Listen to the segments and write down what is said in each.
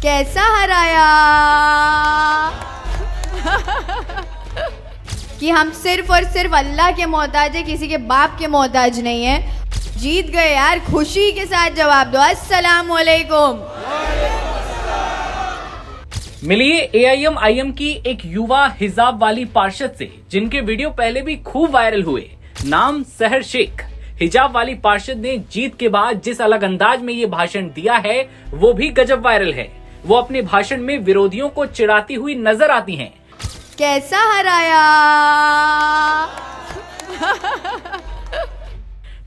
कैसा हराया कि हम सिर्फ और सिर्फ अल्लाह के मोहताज है, किसी के बाप के मोहताज नहीं है। जीत गए यार, खुशी के साथ जवाब दो। अस्सलाम वालेकुम। मिलिए AIM की एक युवा हिजाब वाली पार्षद से जिनके वीडियो पहले भी खूब वायरल हुए। नाम सहर शेख। हिजाब वाली पार्षद ने जीत के बाद जिस अलग अंदाज में ये भाषण दिया है वो भी गजब वायरल है। वो अपने भाषण में विरोधियों को चिढ़ाती हुई नजर आती हैं। कैसा हराया।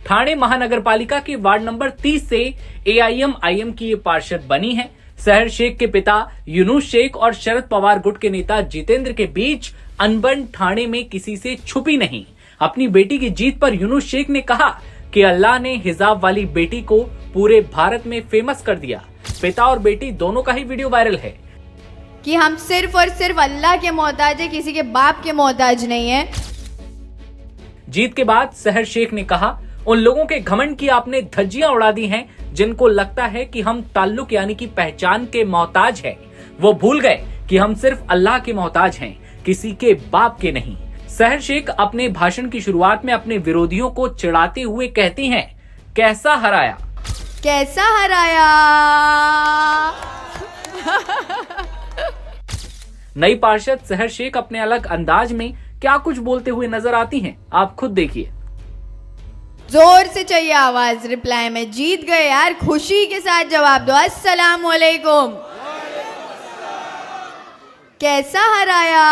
ठाणे महानगरपालिका के वार्ड नंबर 30 से AIM की ये पार्षद बनी है। सहर शेख के पिता यूनुस शेख और शरद पवार गुट के नेता जितेंद्र के बीच अनबन ठाणे में किसी से छुपी नहीं। अपनी बेटी की जीत पर यूनुस शेख ने कहा कि अल्लाह ने हिजाब वाली बेटी को पूरे भारत में फेमस कर दिया। पिता और बेटी दोनों का ही वीडियो वायरल है कि हम सिर्फ और सिर्फ अल्लाह के मोहताज है, किसी के बाप के मोहताज नहीं है। जीत के बाद सहर शेख ने कहा, उन लोगों के घमंड की आपने धज्जियां उड़ा दी हैं जिनको लगता है कि हम ताल्लुक यानी कि पहचान के मोहताज हैं। वो भूल गए कि हम सिर्फ अल्लाह के मोहताज हैं, किसी के बाप के नहीं। सहर शेख अपने भाषण की शुरुआत में अपने विरोधियों को चिढ़ाते हुए कहती हैं, कैसा हराया। कैसा हराया। नई पार्षद सहर शेख अपने अलग अंदाज में क्या कुछ बोलते हुए नजर आती हैं, आप खुद देखिए। जोर से चाहिए आवाज रिप्लाई में। जीत गए यार, खुशी के साथ जवाब दो। अस्सलाम वालेकुम। कैसा हराया।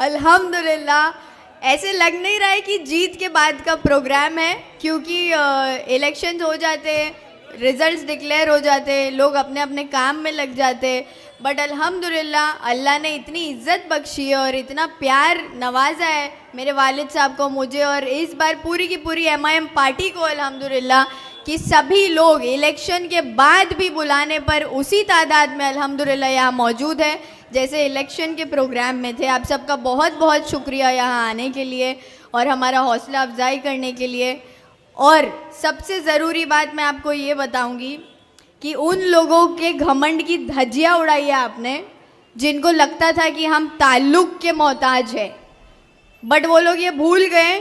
अल्हम्दुलिल्लाह। ऐसे लग नहीं रहा है कि जीत के बाद का प्रोग्राम है, क्योंकि इलेक्शंस हो जाते, रिजल्ट्स डिक्लेयर हो जाते, लोग अपने अपने काम में लग जाते। बट अल्हम्दुलिल्लाह अल्लाह ने इतनी इज्जत बख्शी है और इतना प्यार नवाजा है मेरे वालिद साहब को, मुझे और इस बार पूरी की पूरी MIM पार्टी को अल्हम्दुलिल्लाह कि सभी लोग इलेक्शन के बाद भी बुलाने पर उसी तादाद में अल्हम्दुलिल्लाह यहाँ मौजूद है जैसे इलेक्शन के प्रोग्राम में थे। आप सबका बहुत बहुत शुक्रिया यहाँ आने के लिए और हमारा हौसला अफजाई करने के लिए। और सबसे ज़रूरी बात मैं आपको ये बताऊँगी कि उन लोगों के घमंड की धज्जियाँ उड़ाई है आपने जिनको लगता था कि हम ताल्लुक़ के मोहताज हैं, बट वो लोग ये भूल गए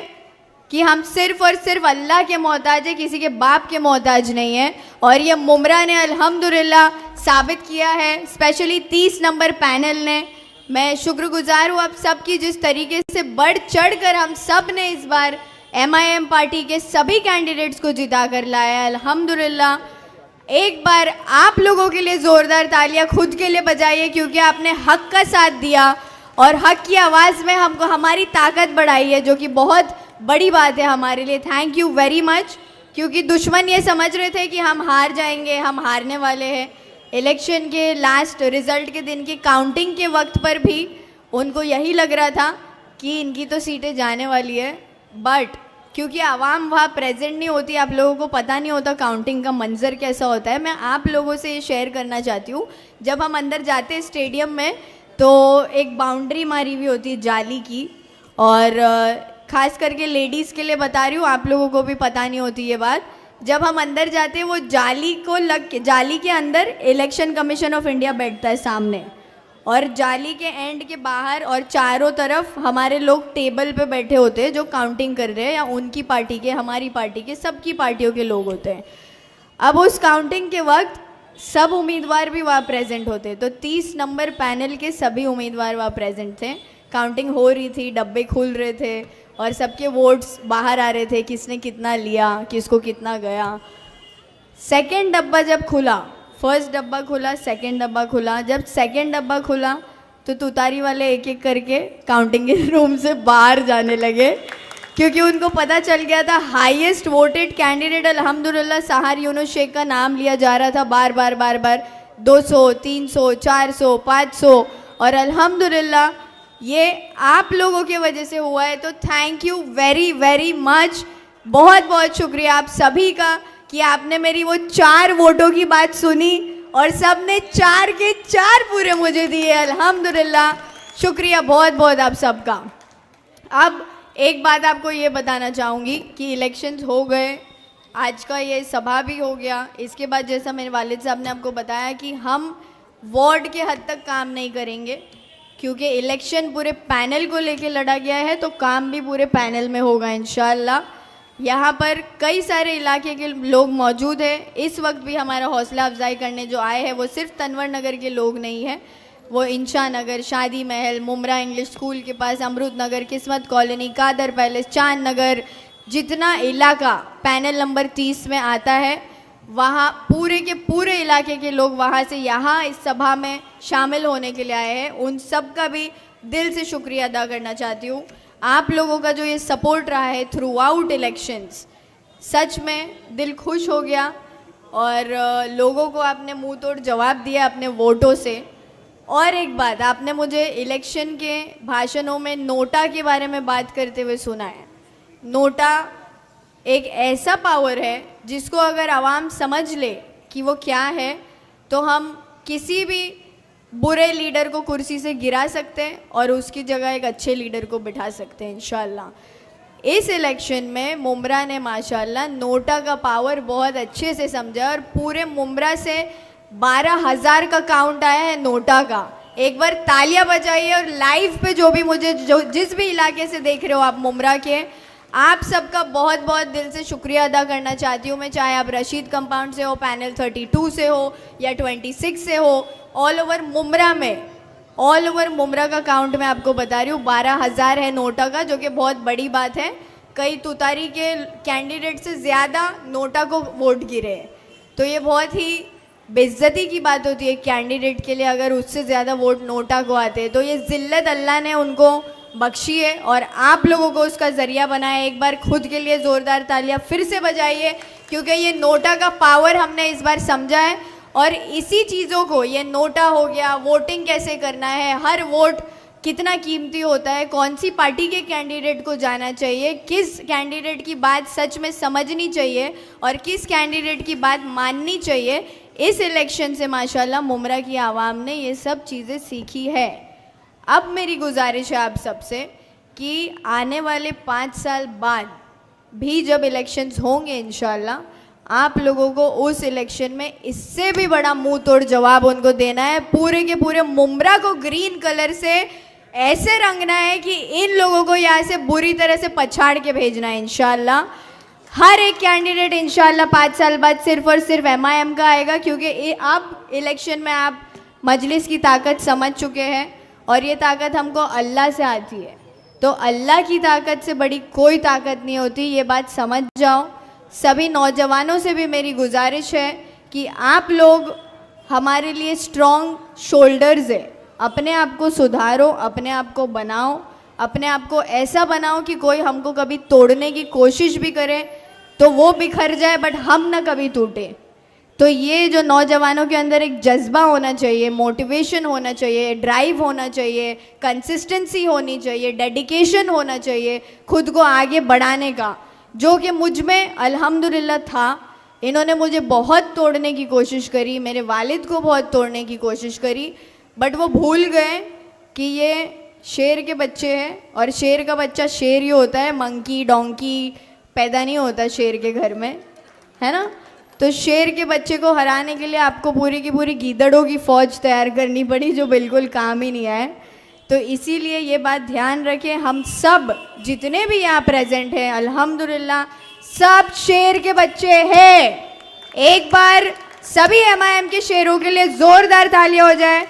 कि हम सिर्फ और सिर्फ अल्लाह के मोहताज है, किसी के बाप के मोहताज नहीं है। और ये मुमरा ने अल्हम्दुलिल्लाह साबित किया है, स्पेशली 30 नंबर पैनल ने। मैं शुक्रगुजार हूँ आप सबकी, जिस तरीके से बढ़ चढ़ कर हम सब ने इस बार MIM पार्टी के सभी कैंडिडेट्स को जिता कर लाया है अल्हम्दुलिल्लाह। एक बार आप लोगों के लिए ज़ोरदार तालियां खुद के लिए बजाइए, क्योंकि आपने हक का साथ दिया और हक की आवाज़ में हमको हमारी ताकत बढ़ाई है, जो कि बहुत बड़ी बात है हमारे लिए। Thank you very much. क्योंकि दुश्मन ये समझ रहे थे कि हम हार जाएंगे, हम हारने वाले हैं। इलेक्शन के लास्ट रिज़ल्ट के दिन की काउंटिंग के वक्त पर भी उनको यही लग रहा था कि इनकी तो सीटें जाने वाली है, बट क्योंकि आवाम वहाँ प्रेजेंट नहीं होती, आप लोगों को पता नहीं होता काउंटिंग का मंजर कैसा होता है। मैं आप लोगों से ये शेयर करना चाहती हूँ, जब हम अंदर जाते हैं स्टेडियम में तो एक बाउंड्री मारी हुई होती है जाली की, और ख़ास करके लेडीज़ के लिए बता रही हूँ, आप लोगों को भी पता नहीं होती ये बात। जब हम अंदर जाते हैं वो जाली को लग के, जाली के अंदर इलेक्शन कमीशन ऑफ इंडिया बैठता है सामने, और जाली के एंड के बाहर और चारों तरफ हमारे लोग टेबल पे बैठे होते हैं जो काउंटिंग कर रहे हैं, या उनकी पार्टी के, हमारी पार्टी के, सबकी पार्टियों के लोग होते हैं। अब उस काउंटिंग के वक्त सब उम्मीदवार भी वहाँ प्रेजेंट होते हैं, तो 30 नंबर पैनल के सभी उम्मीदवार वहाँ प्रेजेंट थे। काउंटिंग हो रही थी, डब्बे खुल रहे थे और सबके वोट्स बाहर आ रहे थे, किसने कितना लिया, किसको कितना गया। सेकेंड डब्बा जब खुला, फर्स्ट डब्बा खुला, सेकंड डब्बा खुला, जब सेकंड डब्बा खुला तो तुतारी वाले एक एक करके काउंटिंग के रूम से बाहर जाने लगे, क्योंकि उनको पता चल गया था हाईएस्ट वोटेड कैंडिडेट अल्हम्दुलिल्लाह सहर यूनुस शेख का नाम लिया जा रहा था बार बार 200, 300, 400, 500, और अल्हम्दुलिल्लाह ये आप लोगों की वजह से हुआ है। तो thank you very very much, बहुत बहुत शुक्रिया आप सभी का कि आपने मेरी वो 4 वोटों की बात सुनी और सब ने 4 के 4 पूरे मुझे दिए। अल्हम्दुलिल्लाह, शुक्रिया बहुत बहुत आप सबका। अब एक बात आपको ये बताना चाहूँगी कि इलेक्शंस हो गए, आज का ये सभा भी हो गया। इसके बाद जैसा मेरे वालिद साहब ने आपको बताया कि हम वार्ड के हद तक काम नहीं करेंगे, क्योंकि इलेक्शन पूरे पैनल को लेके लड़ा गया है, तो काम भी पूरे पैनल में होगा इंशाल्लाह। यहाँ पर कई सारे इलाके के लोग मौजूद हैं। इस वक्त भी हमारा हौसला अफजाई करने जो आए हैं वो सिर्फ तनवर नगर के लोग नहीं हैं, वो इंशा नगर, शादी महल, मुमरा इंग्लिश स्कूल के पास, अमृत नगर, किस्मत कॉलोनी, कादर पैलेस, चांद नगर, जितना इलाका पैनल नंबर 30 में आता है, वहाँ पूरे के पूरे इलाके के लोग वहाँ से यहाँ इस सभा में शामिल होने के लिए आए हैं। उन सब का भी दिल से शुक्रिया अदा करना चाहती हूँ। आप लोगों का जो ये सपोर्ट रहा है थ्रू आउट इलेक्शंस, सच में दिल खुश हो गया और लोगों को आपने मुंह तोड़ जवाब दिया अपने वोटों से। और एक बात, आपने मुझे इलेक्शन के भाषणों में नोटा के बारे में बात करते हुए सुना है। नोटा एक ऐसा पावर है जिसको अगर आवाम समझ ले कि वो क्या है, तो हम किसी भी बुरे लीडर को कुर्सी से गिरा सकते हैं और उसकी जगह एक अच्छे लीडर को बिठा सकते हैं इंशाल्लाह। इस इलेक्शन में मुमरा ने माशाल्लाह नोटा का पावर बहुत अच्छे से समझा और पूरे मुमरा से 12,000 का काउंट आया है नोटा का। एक बार तालियां बजाइए और लाइव पे जो भी मुझे जिस भी इलाके से देख रहे हो आप मुमरा के, आप सबका बहुत बहुत दिल से शुक्रिया अदा करना चाहती हूँ मैं। चाहे आप रशीद कंपाउंड से हो, पैनल 32 से हो या 26 से हो, ऑल ओवर मुमरा में, ऑल ओवर मुमरा का काउंट मैं आपको बता रही हूँ 12,000 है नोटा का, जो कि बहुत बड़ी बात है। कई तुतारी के कैंडिडेट से ज़्यादा नोटा को वोट गिरे, तो ये बहुत ही बेइज्जती की बात होती है कैंडिडेट के लिए अगर उससे ज़्यादा वोट नोटा को आते हैं। तो ये ज़िल्लत अल्लाह ने उनको बख्शी है और आप लोगों को उसका ज़रिया बनाया। एक बार खुद के लिए ज़ोरदार तालियां फिर से बजाइए, क्योंकि ये नोटा का पावर हमने इस बार समझा है। और इसी चीज़ों को, ये नोटा हो गया, वोटिंग कैसे करना है, हर वोट कितना कीमती होता है, कौन सी पार्टी के कैंडिडेट को जाना चाहिए, किस कैंडिडेट की बात सच में समझनी चाहिए और किस कैंडिडेट की बात माननी चाहिए, इस इलेक्शन से माशाल्लाह मुमरा की आवाम ने ये सब चीज़ें सीखी है। अब मेरी गुजारिश है आप सबसे कि आने वाले 5 साल बाद भी जब इलेक्शंस होंगे इंशाल्लाह, आप लोगों को उस इलेक्शन में इससे भी बड़ा मुंह तोड़ जवाब उनको देना है। पूरे के पूरे मुमरा को ग्रीन कलर से ऐसे रंगना है कि इन लोगों को यहाँ से बुरी तरह से पछाड़ के भेजना है इंशाल्लाह। हर एक कैंडिडेट इंशाल्लाह 5 साल बाद सिर्फ और सिर्फ MIM का आएगा, क्योंकि अब इलेक्शन में आप मजलिस की ताकत समझ चुके हैं और ये ताकत हमको अल्लाह से आती है। तो अल्लाह की ताकत से बड़ी कोई ताकत नहीं होती, ये बात समझ जाओ। सभी नौजवानों से भी मेरी गुजारिश है कि आप लोग हमारे लिए स्ट्रॉन्ग शोल्डर्स है। अपने आप को सुधारो, अपने आप को बनाओ, अपने आप को ऐसा बनाओ कि कोई हमको कभी तोड़ने की कोशिश भी करे तो वो बिखर जाए, बट हम ना कभी टूटे। तो ये जो नौजवानों के अंदर एक जज्बा होना चाहिए, मोटिवेशन होना चाहिए, ड्राइव होना चाहिए, कंसिस्टेंसी होनी चाहिए, डेडिकेशन होना चाहिए खुद को आगे बढ़ाने का, जो कि मुझ में अल्हम्दुलिल्लाह था। इन्होंने मुझे बहुत तोड़ने की कोशिश करी, मेरे वालिद को बहुत तोड़ने की कोशिश करी, बट वो भूल गए कि ये शेर के बच्चे हैं और शेर का बच्चा शेर ही होता है, मंकी डोंकी पैदा नहीं होता शेर के घर में, है ना। तो शेर के बच्चे को हराने के लिए आपको पूरी की पूरी गीदड़ों की फ़ौज तैयार करनी पड़ी, जो बिल्कुल काम ही नहीं आए। तो इसीलिए ये बात ध्यान रखें, हम सब जितने भी यहाँ प्रेजेंट हैं अल्हम्दुलिल्लाह सब शेर के बच्चे हैं। एक बार सभी MIM के शेरों के लिए ज़ोरदार तालियां हो जाए।